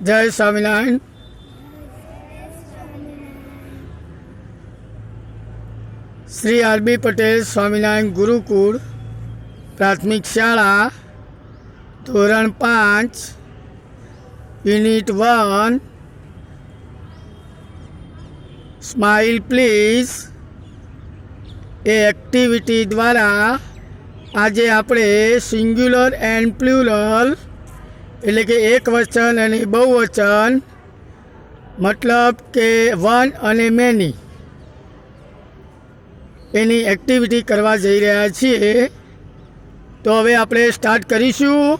જય સ્વામિનારાયણ. શ્રી આરબી પટેલ સ્વામિનારાયણ ગુરુકુળ પ્રાથમિક શાળા ધોરણ 5 unit 1 smile please A activity દ્વારા આજે આપણે સિંગ્યુલર એન્ડ પ્લુરલ એટલે કે એક વચન અને બહુવચન મતલબ કે વન અને મેની એની એક્ટિવિટી કરવા જઈ રહ્યા છીએ. તો હવે આપણે સ્ટાર્ટ કરીશું.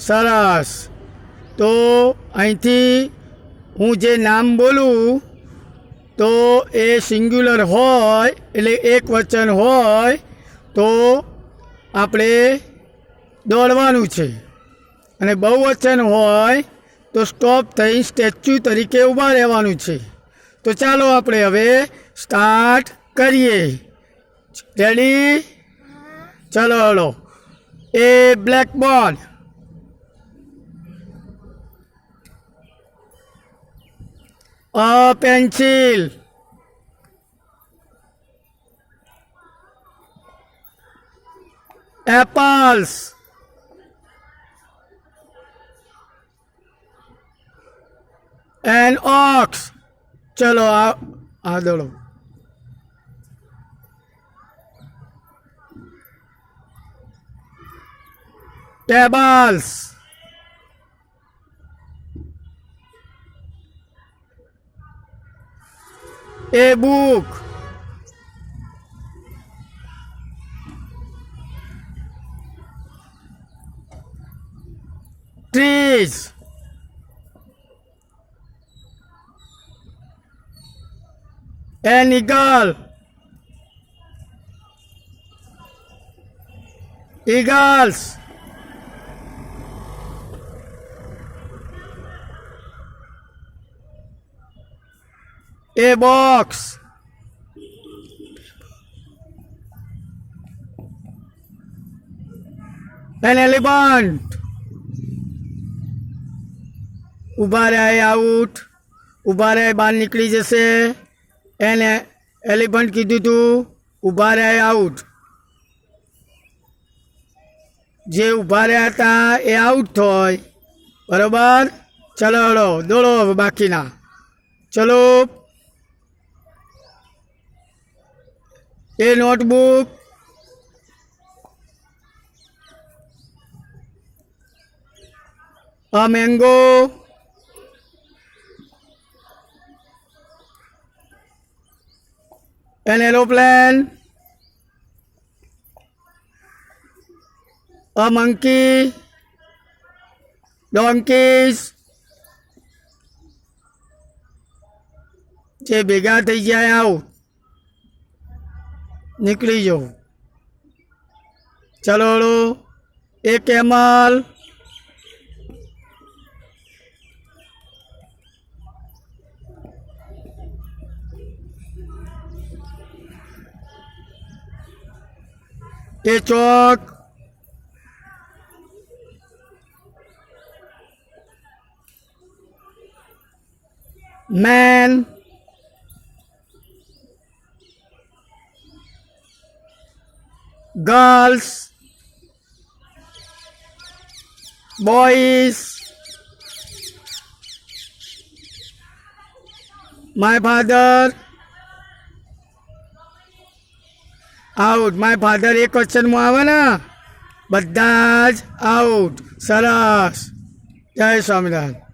સરસ. તો અહીંથી હું જે નામ બોલું તો એ સિંગ્યુલર હોય એટલે એક વચન હોય તો આપણે દોડવાનું છે, અને બહુવચન હોય તો સ્ટોપ થઈ સ્ટેચ્યુ તરીકે ઊભા રહેવાનું છે. તો ચાલો આપણે હવે સ્ટાર્ટ કરીએ. રેડી? ચલો hello. A blackboard, a pencil, apples, an ox. ચલો આ દોડો. tables, a book, trees, an eagle, eagles, a box, an elephant. ઊભા રહે આઉટ, ઊભા રહે બહાર નીકળી જશે. એને એલિફન્ટ કીધું તું, ઊભા રહે આઉટ. જે ઊભા રહ્યા હતા એ આઉટ થાય. બરાબર? ચલો હળો દોડો હવે બાકીના. ચલો. એ notebook, a mango, an aeroplane, a monkey, donkeys. જે ભેગા થઈ જાય આવું નીકળી જાઓ. ચલો હળો. A camel, a chalk, man, girls, boys, my father, આઉટ. માય ફાધર એક ક્વેશ્ચનમાં આવે ને, બધા જ આઉટ. સરસ. જય સ્વામિનારાયણ.